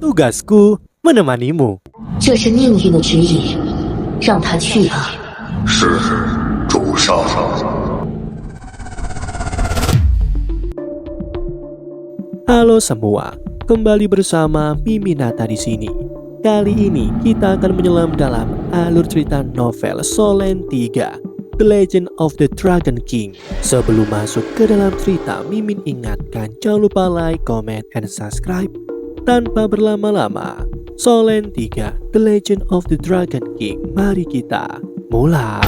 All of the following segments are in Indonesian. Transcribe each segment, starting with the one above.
Tugasku menemanimu. 这是命运的指引，让他去吧。是，主上。Halo semua, kembali bersama Miminata di sini. Kali ini kita akan menyelam dalam alur cerita novel Solen 3, The Legend of the Dragon King. Sebelum masuk ke dalam cerita, Mimin ingatkan jangan lupa like, comment, and subscribe. Tanpa berlama-lama, Solen 3, The Legend of the Dragon King. Mari kita mulai.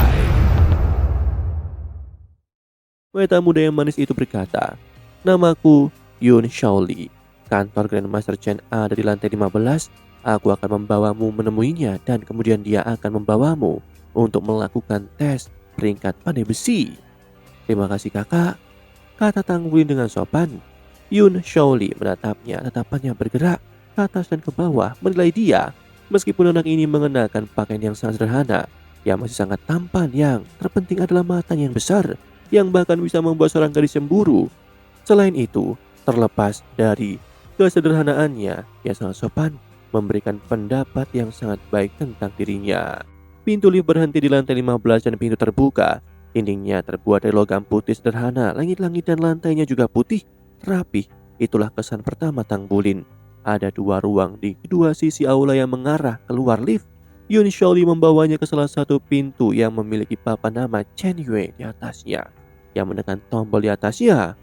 Wanita muda yang manis itu berkata, "Namaku Yun Shaoli. Kantor Grandmaster Chen ada di lantai 15. Aku akan membawamu menemuinya dan kemudian dia akan membawamu untuk melakukan tes peringkat pandai besi." "Terima kasih kakak," kata Tang Wulin dengan sopan. Yun Shaoli menatapnya, tatapannya bergerak ke atas dan ke bawah menilai dia. Meskipun anak ini mengenakan pakaian yang sangat sederhana, ia masih sangat tampan. Yang terpenting adalah matanya yang besar, yang bahkan bisa membuat seorang gadis cemburu. Selain itu, terlepas dari kesederhanaannya, ia sangat sopan, memberikan pendapat yang sangat baik tentang dirinya. Pintu lift berhenti di lantai 15 dan pintu terbuka. Dindingnya terbuat dari logam putih sederhana, langit-langit dan lantainya juga putih, rapih. Itulah kesan pertama Tang Wulin. Ada dua ruang di kedua sisi aula yang mengarah keluar lift. Yun Shaoli membawanya ke salah satu pintu yang memiliki papan nama Chen Yue di atasnya. Yang menekan tombol di atasnya,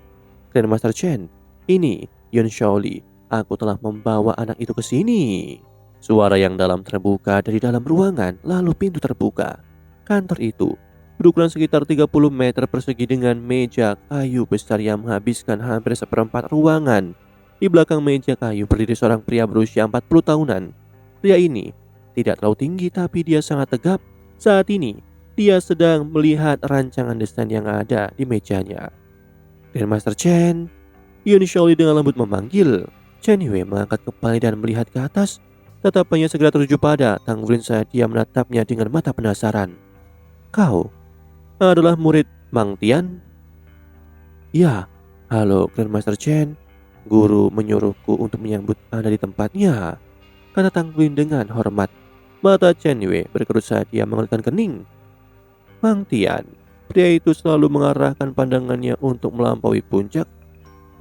"Grandmaster Chen, ini Yun Shaoli. Aku telah membawa anak itu ke sini." Suara yang dalam terbuka dari dalam ruangan, lalu pintu terbuka. Kantor itu berukuran sekitar 30 meter persegi dengan meja kayu besar yang menghabiskan hampir seperempat ruangan. Di belakang meja kayu berdiri seorang pria berusia 40 tahunan. Pria ini tidak terlalu tinggi tapi dia sangat tegap. Saat ini dia sedang melihat rancangan desain yang ada di mejanya. "Grandmaster Chen," Yun Shaoli dengan lembut memanggil. Chen Yue mengangkat kepala dan melihat ke atas. Tatapannya segera tertuju pada Tang Wulin saat dia menatapnya dengan mata penasaran. "Kau adalah murid Mang Tian?" "Ya, halo Grandmaster Chen. Guru menyuruhku untuk menyambut Anda di tempatnya," kata Tang Wulin dengan hormat. Mata Chen Yue berkerut saat dia mengerutkan kening. "Mang Tian?" Pria itu selalu mengarahkan pandangannya untuk melampaui puncak.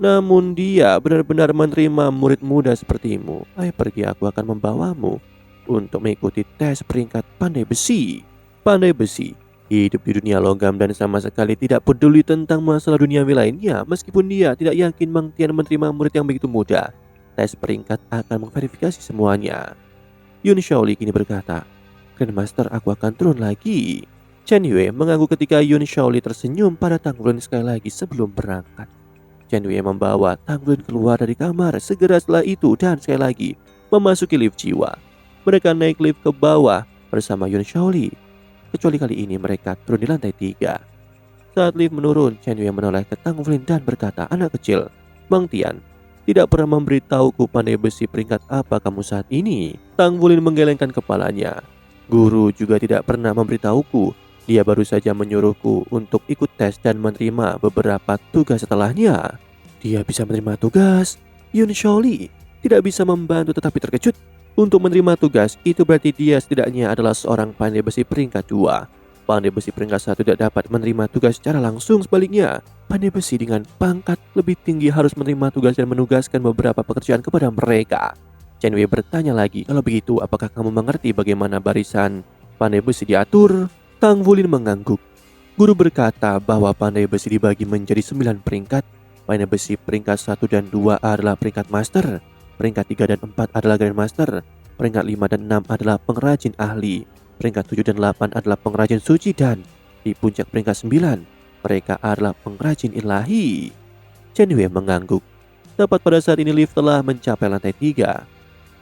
"Namun dia benar-benar menerima murid muda sepertimu. Ayo pergi, aku akan membawamu untuk mengikuti tes peringkat pandai besi." Pandai besi hidup di dunia logam dan sama sekali tidak peduli tentang masalah duniawi lainnya. Meskipun dia tidak yakin Mang Tian menerima murid yang begitu muda, tes peringkat akan memverifikasi semuanya. Yun Shaoli kini berkata, "Grandmaster, aku akan turun lagi." Chen Yue mengangguk ketika Yun Shaoli tersenyum pada Tang Wulin sekali lagi sebelum berangkat. Chen Yue membawa Tang Wulin keluar dari kamar segera setelah itu dan sekali lagi memasuki lift jiwa. Mereka naik lift ke bawah bersama Yun Shaoli. Kecuali kali ini mereka turun di lantai 3. Saat lift menurun, Chen Yue menoleh ke Tang Wulin dan berkata, "Anak kecil, Mang Tian tidak pernah memberitahuku pandai besi peringkat apa kamu saat ini." Tang Wulin menggelengkan kepalanya. "Guru juga tidak pernah memberitahuku. Dia baru saja menyuruhku untuk ikut tes dan menerima beberapa tugas setelahnya." "Dia bisa menerima tugas?" Yun Shaoli tidak bisa membantu tetapi terkejut. Untuk menerima tugas itu berarti dia setidaknya adalah seorang pandai besi peringkat 2. Pandai besi peringkat 1 tidak dapat menerima tugas secara langsung. Sebaliknya, pandai besi dengan pangkat lebih tinggi harus menerima tugas dan menugaskan beberapa pekerjaan kepada mereka. Chen Wei bertanya lagi, "Kalau begitu, apakah kamu mengerti bagaimana barisan pandai besi diatur?" Tang Wulin mengangguk. Guru berkata bahwa pandai besi dibagi menjadi 9 peringkat. Pandai besi peringkat 1 dan 2 adalah peringkat master. Peringkat 3 dan 4 adalah Grandmaster. Peringkat 5 dan 6 adalah pengrajin ahli. Peringkat 7 dan 8 adalah pengrajin suci. Dan di puncak peringkat 9 mereka adalah pengrajin ilahi. Chen Yue mengangguk. Tepat pada saat ini lift telah mencapai lantai 3.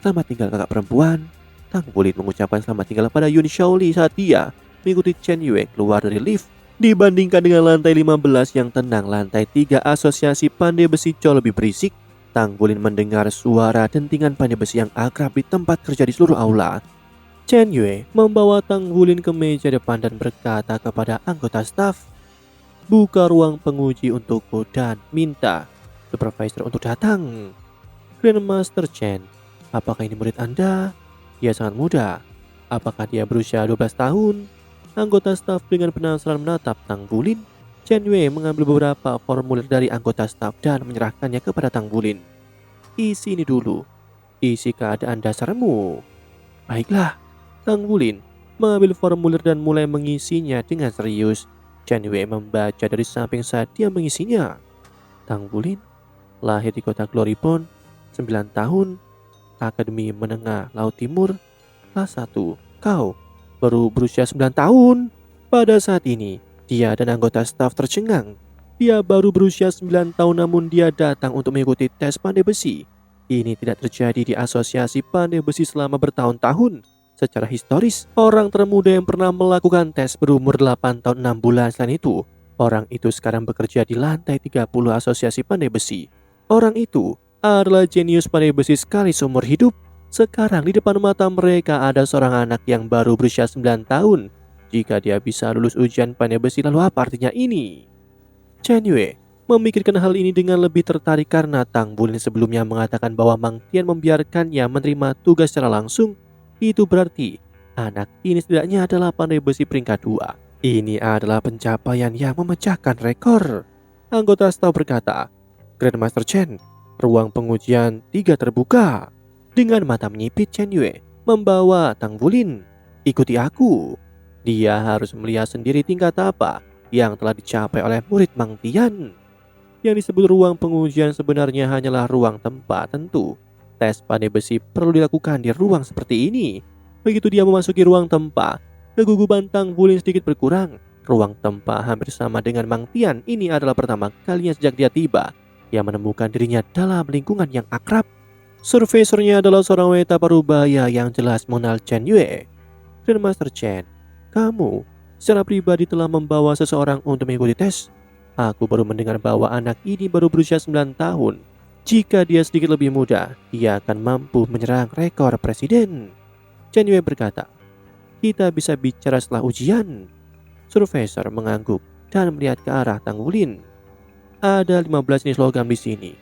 "Selamat tinggal kakak perempuan." Tang Wulin mengucapkan selamat tinggal pada Yun Shaoli saat dia mengikuti Chen Yue keluar dari lift. Dibandingkan dengan lantai 15 yang tenang, lantai 3 asosiasi pandai besi jauh lebih berisik. Tang Wulin mendengar suara dentingan pandai besi yang akrab di tempat kerja di seluruh aula. Chen Yue membawa Tang Wulin ke meja depan dan berkata kepada anggota staf, "Buka ruang penguji untukku dan minta supervisor untuk datang." Grandmaster Chen, Apakah ini murid Anda? Dia sangat muda. Apakah dia berusia 12 tahun? Anggota staf dengan penasaran menatap Tang Bulin. Chen Yue mengambil beberapa formulir dari anggota staf dan menyerahkannya kepada Tang Bulin. Isi ini dulu. Isi keadaan dasarmu. Baiklah. Tang Bulin mengambil formulir dan mulai mengisinya dengan serius. Chen Yue membaca dari samping saat dia mengisinya. Tang Bulin lahir di kota Gloribon, 9 tahun, Akademi Menengah Laut Timur, kelas 1. Kau baru berusia 9 tahun. Pada saat ini, dia dan anggota staf tercengang. Dia baru berusia 9 tahun namun dia datang untuk mengikuti tes pandai besi. Ini tidak terjadi di asosiasi pandai besi selama bertahun-tahun. Secara historis, orang termuda yang pernah melakukan tes berumur 8 tahun 6 bulan. Selain itu, orang itu sekarang bekerja di lantai 30 asosiasi pandai besi. Orang itu adalah jenius pandai besi sekali seumur hidup. Sekarang di depan mata mereka ada seorang anak yang baru berusia 9 tahun. Jika dia bisa lulus ujian pandai besi, lalu apa artinya ini? Chen Yue memikirkan hal ini dengan lebih tertarik karena Tang Bulin sebelumnya mengatakan bahwa Mang Tian membiarkannya menerima tugas secara langsung. Itu berarti anak ini setidaknya adalah pandai besi peringkat 2. Ini adalah pencapaian yang memecahkan rekor. Anggota staf berkata, Grandmaster Chen, ruang pengujian 3 terbuka. Dengan mata menyipit, Chen Yue membawa Tang Bulin. Ikuti aku. Dia harus melihat sendiri tingkat apa yang telah dicapai oleh murid Mang Tian. Yang disebut ruang pengujian sebenarnya hanyalah ruang tempat tentu. Tes pandai besi perlu dilakukan di ruang seperti ini. Begitu dia memasuki ruang tempat, kegugupan Tang Bulin sedikit berkurang. Ruang tempat hampir sama dengan Mang Tian. Ini adalah pertama kalinya sejak dia tiba yang menemukan dirinya dalam lingkungan yang akrab. Surveyornya adalah seorang wanita parubaya yang jelas mengenal Chen Yue. Grandmaster Chen, kamu secara pribadi telah membawa seseorang untuk mengikuti tes. Aku baru mendengar bahwa anak ini baru berusia 9 tahun. Jika dia sedikit lebih muda, dia akan mampu menyerang rekor presiden. Chen Yue berkata, kita bisa bicara setelah ujian. Surveyor mengangguk dan melihat ke arah Tang Bulin. Ada 15 jenis logam di sini.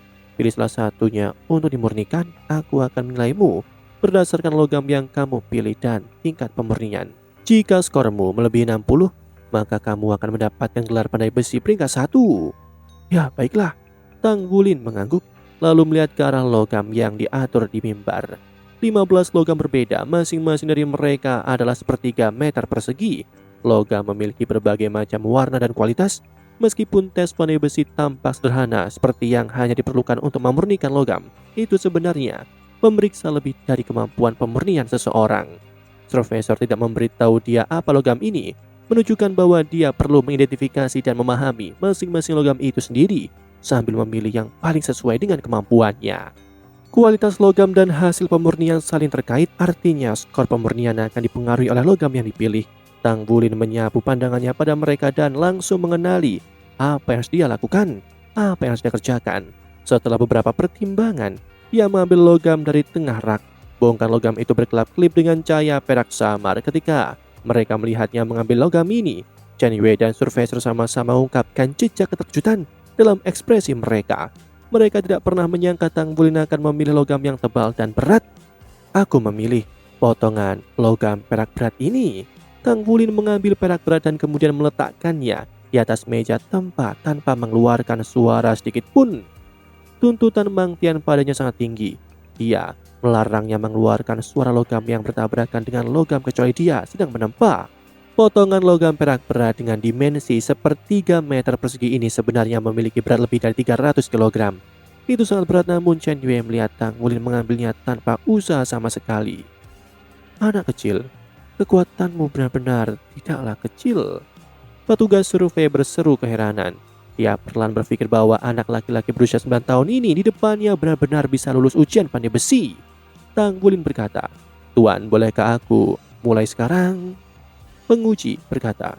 Pilih salah satunya untuk dimurnikan. Aku akan menilaimu berdasarkan logam yang kamu pilih dan tingkat pemurnian. Jika skormu melebihi 60, maka kamu akan mendapatkan gelar pandai besi peringkat 1. Ya, baiklah. Tang Bulin mengangguk lalu melihat ke arah logam yang diatur di mimbar. 15 logam berbeda, masing-masing dari mereka adalah sepertiga meter persegi. Logam memiliki berbagai macam warna dan kualitas. Meskipun tes pandai besi tampak sederhana seperti yang hanya diperlukan untuk memurnikan logam, itu sebenarnya memeriksa lebih dari kemampuan pemurnian seseorang. Profesor tidak memberitahu dia apa logam ini, menunjukkan bahwa dia perlu mengidentifikasi dan memahami masing-masing logam itu sendiri sambil memilih yang paling sesuai dengan kemampuannya. Kualitas logam dan hasil pemurnian saling terkait, artinya skor pemurnian akan dipengaruhi oleh logam yang dipilih. Tang Bulin menyapu pandangannya pada mereka dan langsung mengenali apa yang harus dia lakukan, apa yang harus dia kerjakan. Setelah beberapa pertimbangan, dia mengambil logam dari tengah rak. Bongkar logam itu berkelap-kelip dengan cahaya perak samar. Ketika mereka melihatnya mengambil logam ini, Chen Yue dan Surveyor sama-sama mengungkapkan jejak keterkejutan dalam ekspresi mereka. Mereka tidak pernah menyangka Tang Bulin akan memilih logam yang tebal dan berat. Aku memilih potongan logam perak berat ini. Tang Bulin mengambil perak berat dan kemudian meletakkannya di atas meja tempat tanpa mengeluarkan suara sedikit pun. Tuntutan Mang Tian padanya sangat tinggi. Dia melarangnya mengeluarkan suara logam yang bertabrakan dengan logam kecuali dia sedang menempa. Potongan logam perak berat dengan dimensi sepertiga meter persegi ini sebenarnya memiliki berat lebih dari 300 kg. Itu sangat berat, namun Chen Yue melihat Tang Bulin mengambilnya tanpa usaha sama sekali. Anak kecil, kekuatanmu benar-benar tidaklah kecil. Petugas survei berseru keheranan. Dia perlahan berpikir bahwa anak laki-laki berusia 9 tahun ini di depannya benar-benar bisa lulus ujian pandai besi. Tang Bulin berkata, Tuan, bolehkah aku mulai sekarang? Penguji berkata,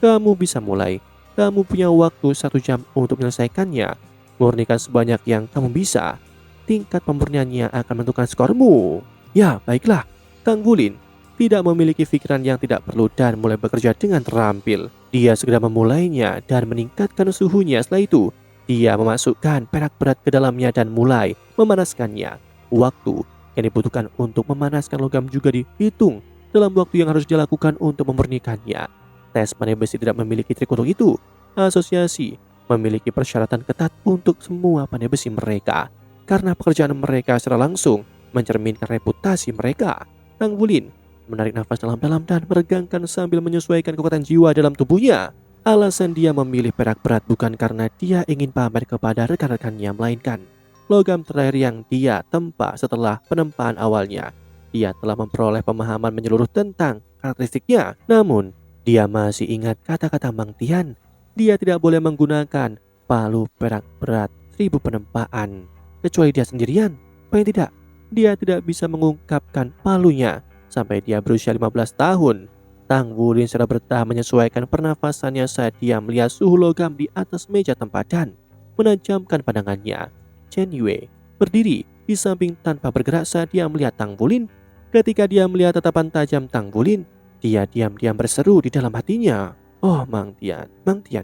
kamu bisa mulai. Kamu punya waktu 1 jam untuk menyelesaikannya. Murnikan sebanyak yang kamu bisa. Tingkat pemurniannya akan menentukan skormu. Ya, baiklah. Tang Bulin tidak memiliki pikiran yang tidak perlu dan mulai bekerja dengan terampil. Dia segera memulainya dan meningkatkan suhunya. Setelah itu, dia memasukkan perak berat ke dalamnya dan mulai memanaskannya. Waktu yang dibutuhkan untuk memanaskan logam juga dihitung dalam waktu yang harus dilakukan untuk memurnikannya. Tes pandai besi tidak memiliki trik untuk itu. Asosiasi memiliki persyaratan ketat untuk semua pandai besi mereka, karena pekerjaan mereka secara langsung mencerminkan reputasi mereka. Tang Wulin menarik nafas dalam-dalam dan meregangkan sambil menyesuaikan kekuatan jiwa dalam tubuhnya. Alasan dia memilih perak berat bukan karena dia ingin pamer kepada rekan-rekannya, melainkan logam terakhir yang dia tempa setelah penempaan awalnya. Dia telah memperoleh pemahaman menyeluruh tentang karakteristiknya. Namun, dia masih ingat kata-kata Mang Tian. Dia tidak boleh menggunakan palu perak berat 1000 penempaan kecuali dia sendirian. Paling tidak, dia tidak bisa mengungkapkan palunya sampai dia berusia 15 tahun. Tang Wulin secara bertahap menyesuaikan pernafasannya saat dia melihat suhu logam di atas meja tempat dan menajamkan pandangannya. Chen Yue berdiri di samping tanpa bergerak saat dia melihat Tang Wulin. Ketika dia melihat tatapan tajam Tang Wulin, dia diam-diam berseru di dalam hatinya, "Oh Mang Tian,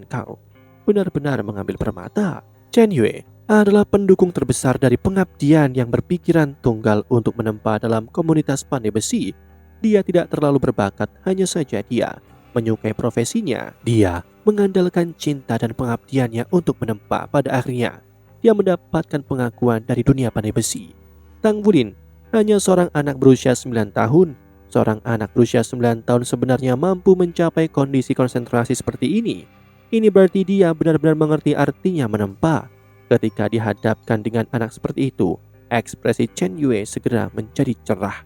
kau benar-benar mengambil permata." Chen Yue adalah pendukung terbesar dari pengabdian yang berpikiran tunggal untuk menempa dalam komunitas pandai besi. Dia tidak terlalu berbakat, hanya saja dia menyukai profesinya. Dia mengandalkan cinta dan pengabdiannya untuk menempa. Pada akhirnya, dia mendapatkan pengakuan dari dunia pandai besi. Tang Wulin hanya seorang anak berusia 9 tahun. Seorang anak berusia 9 tahun sebenarnya mampu mencapai kondisi konsentrasi seperti ini. Ini berarti dia benar-benar mengerti artinya menempa. Ketika dihadapkan dengan anak seperti itu, ekspresi Chen Yue segera menjadi cerah.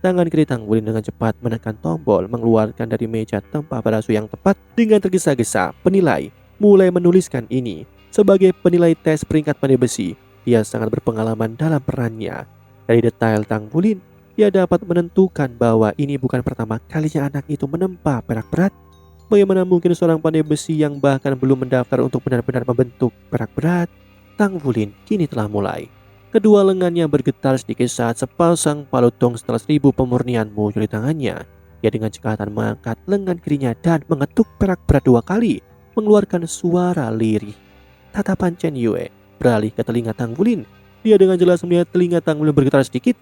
Tangan kiri Tang Wulin dengan cepat menekan tombol mengeluarkan dari meja tempat berasu yang tepat. Dengan tergesa-gesa, penilai mulai menuliskan ini. Sebagai penilai tes peringkat pandai besi, dia sangat berpengalaman dalam perannya. Dari detail Tang Wulin, dia dapat menentukan bahwa ini bukan pertama kalinya anak itu menempa perak berat. Bagaimana mungkin seorang pandai besi yang bahkan belum mendaftar untuk benar-benar membentuk perak berat? Tang Wulin kini telah mulai. Kedua lengannya bergetar sedikit saat sepasang palu tong setelah 1000 pemurnian muncul di tangannya. Dia dengan cekatan mengangkat lengan kirinya dan mengetuk perak berat 2 kali, mengeluarkan suara lirih. Tatapan Chen Yue beralih ke telinga Tang Wulin. Dia dengan jelas melihat telinga Tang Wulin bergetar sedikit.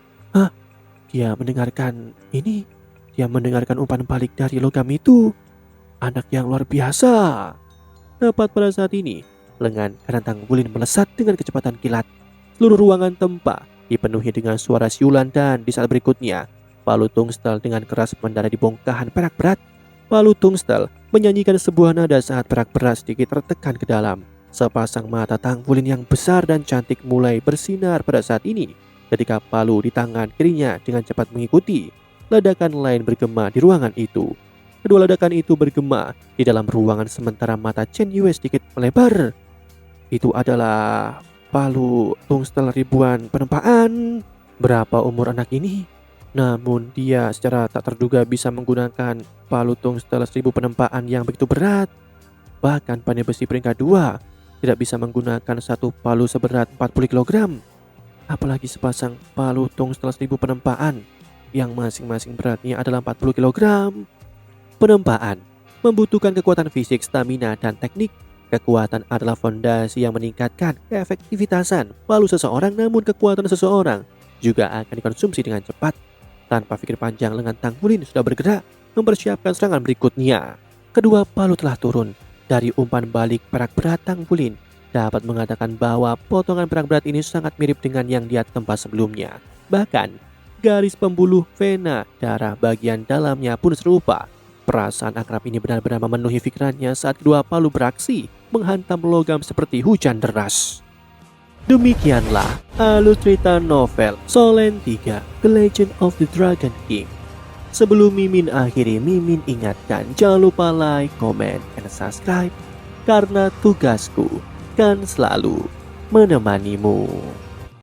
Dia mendengarkan ini. Dia mendengarkan umpan balik dari logam itu. Anak yang luar biasa. Tepat pada saat ini, lengan kanan Tang Wulin melesat dengan kecepatan kilat. Seluruh ruangan tempat dipenuhi dengan suara siulan dan di saat berikutnya, palu tungstel dengan keras mendarat di bongkahan perak berat. Palu tungstel menyanyikan sebuah nada saat perak berat sedikit tertekan ke dalam. Sepasang mata Tang Wulin yang besar dan cantik mulai bersinar pada saat ini. Ketika palu di tangan kirinya dengan cepat mengikuti, ledakan lain bergema di ruangan itu. Kedua ledakan itu bergema di dalam ruangan sementara mata Chen Yue sedikit melebar. Itu adalah palu tungstel ribuan penempaan. Berapa umur anak ini? Namun dia secara tak terduga bisa menggunakan palu tungstel 1000 penempaan yang begitu berat. Bahkan pandai besi peringkat 2 tidak bisa menggunakan satu palu seberat 40 kg. Apalagi sepasang palu tungstel 1000 penempaan yang masing-masing beratnya adalah 40 kg. Penempaan membutuhkan kekuatan fisik, stamina, dan teknik. Kekuatan adalah fondasi yang meningkatkan keefektivitasan palu seseorang, namun kekuatan seseorang juga akan dikonsumsi dengan cepat. Tanpa pikir panjang, lengan Tang Wulin sudah bergerak mempersiapkan serangan berikutnya. Kedua palu telah turun. Dari umpan balik perak berat, Tang Wulin dapat mengatakan bahwa potongan perak berat ini sangat mirip dengan yang dia tempa sebelumnya. Bahkan, garis pembuluh vena darah bagian dalamnya pun serupa. Perasaan akrab ini benar-benar memenuhi pikirannya saat kedua palu beraksi menghantam logam seperti hujan deras. Demikianlah alur cerita novel Solen 3 The Legend of the Dragon King. Sebelum Mimin akhiri, Mimin ingatkan jangan lupa like, comment, and subscribe karena tugasku kan selalu menemanimu.